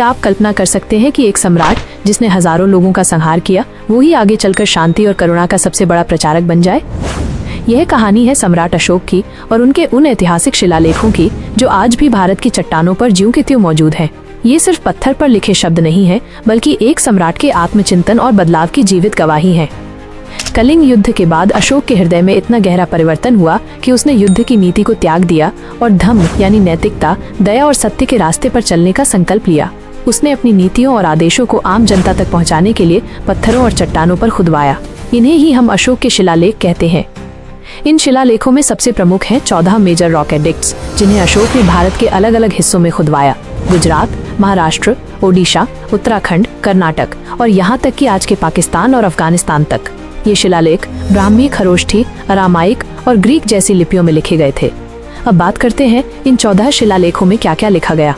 क्या आप कल्पना कर सकते हैं कि एक सम्राट जिसने हजारों लोगं का संहार किया, वो ही आगे चलकर शांति और करुणा का सबसे बड़ा प्रचारक बन जाए? यह कहानी है सम्राट अशोक की और उनके उन ऐतिहासिक शिलालेखों की जो आज भी भारत की चट्टानों पर ज्यों के त्यों मौजूद हैं। ये सिर्फ पत्थर पर लिखे शब्द नहीं है, बल्कि एक सम्राट के आत्मचिंतन और बदलाव की जीवित गवाही है। कलिंग युद्ध के बाद अशोक के हृदय में इतना गहरा परिवर्तन हुआ कि उसने युद्ध की नीति को त्याग दिया और धम्म यानी नैतिकता, दया और सत्य के रास्ते पर चलने का संकल्प लिया। उसने अपनी नीतियों और आदेशों को आम जनता तक पहुंचाने के लिए पत्थरों और चट्टानों पर खुदवाया। इन्हें ही हम अशोक के शिलालेख कहते हैं। इन शिलालेखों में सबसे प्रमुख हैं 14 मेजर रॉक एडिक्ट्स, जिन्हें अशोक ने भारत के अलग अलग हिस्सों में खुदवाया। गुजरात, महाराष्ट्र, ओडिशा, उत्तराखंड, कर्नाटक और यहाँ तक कि आज के पाकिस्तान और अफगानिस्तान तक। ये शिलालेख ब्राह्मी, खरोष्ठी, अरामाइक और ग्रीक जैसी लिपियों में लिखे गए थे। अब बात करते हैं इन 14 शिलालेखों में क्या क्या लिखा गया।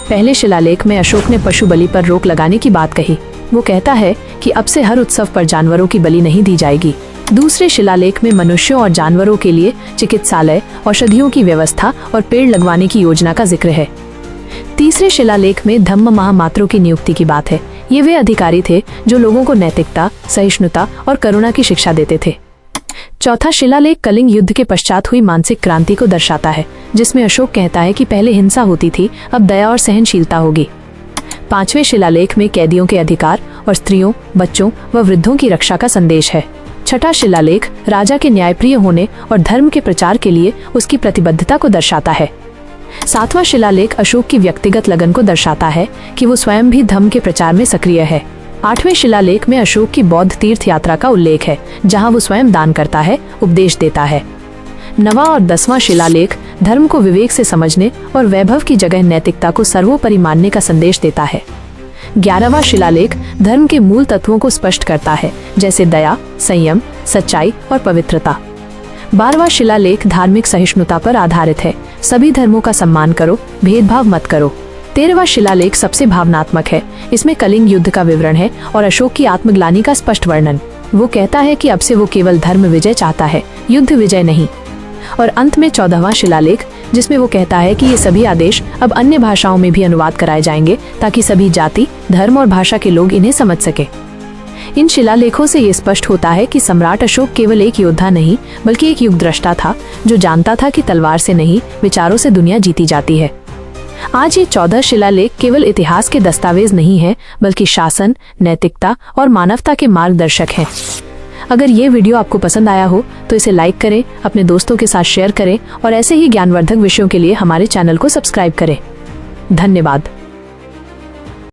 पहले शिलालेख में अशोक ने पशु बलि पर रोक लगाने की बात कही। वो कहता है कि अब से हर उत्सव पर जानवरों की बलि नहीं दी जाएगी। दूसरे शिलालेख में मनुष्यों और जानवरों के लिए चिकित्सालय, औषधियों की व्यवस्था और पेड़ लगवाने की योजना का जिक्र है। तीसरे शिलालेख में धम्म महामात्रों की नियुक्ति की बात है। ये वे अधिकारी थे जो लोगों को नैतिकता, सहिष्णुता और करुणा की शिक्षा देते थे। चौथा शिलालेख कलिंग युद्ध के पश्चात हुई मानसिक क्रांति को दर्शाता है, जिसमें अशोक कहता है कि पहले हिंसा होती थी, अब दया और सहनशीलता होगी। पांचवें शिलालेख में कैदियों के अधिकार और स्त्रियों, बच्चों व वृद्धों की रक्षा का संदेश है। छठा शिलालेख राजा के न्यायप्रिय होने और धर्म के प्रचार के लिए उसकी प्रतिबद्धता को दर्शाता है। सातवां शिलालेख अशोक की व्यक्तिगत लगन को दर्शाता है कि वो स्वयं भी धर्म के प्रचार में सक्रिय है। आठवें शिलालेख में अशोक की बौद्ध तीर्थ यात्रा का उल्लेख है, जहां वो स्वयं दान करता है, उपदेश देता है। नवां और 10वां शिलालेख धर्म को विवेक से समझने और वैभव की जगह नैतिकता को सर्वोपरि मानने का संदेश देता है। 11वां शिलालेख धर्म के मूल तत्वों को स्पष्ट करता है, जैसे दया, संयम, सच्चाई और पवित्रता। 12वां शिलालेख धार्मिक सहिष्णुता पर आधारित है। सभी धर्मों का सम्मान करो, भेदभाव मत करो। 13वां शिलालेख सबसे भावनात्मक है। इसमें कलिंग युद्ध का विवरण है और अशोक की आत्मग्लानि का स्पष्ट वर्णन। वो कहता है कि अब से वो केवल धर्म विजय चाहता है, युद्ध विजय नहीं। और अंत में 14वां शिलालेख, जिसमें वो कहता है कि ये सभी आदेश अब अन्य भाषाओं में भी अनुवाद कराए जाएंगे, ताकि सभी जाति, धर्म और भाषा के लोग इन्हें समझ सके। इन शिलालेखों से ये स्पष्ट होता है कि सम्राट अशोक केवल एक योद्धा नहीं, बल्कि एक युगद्रष्टा था, जो जानता था कि तलवार से नहीं, विचारों से दुनिया जीती जाती है। आज ये 14 शिलालेख केवल इतिहास के दस्तावेज नहीं है, बल्कि शासन, नैतिकता और मानवता के मार्गदर्शक हैं। अगर ये वीडियो आपको पसंद आया हो तो इसे लाइक करें, अपने दोस्तों के साथ शेयर करें और ऐसे ही ज्ञानवर्धक विषयों के लिए हमारे चैनल को सब्सक्राइब करें। धन्यवाद।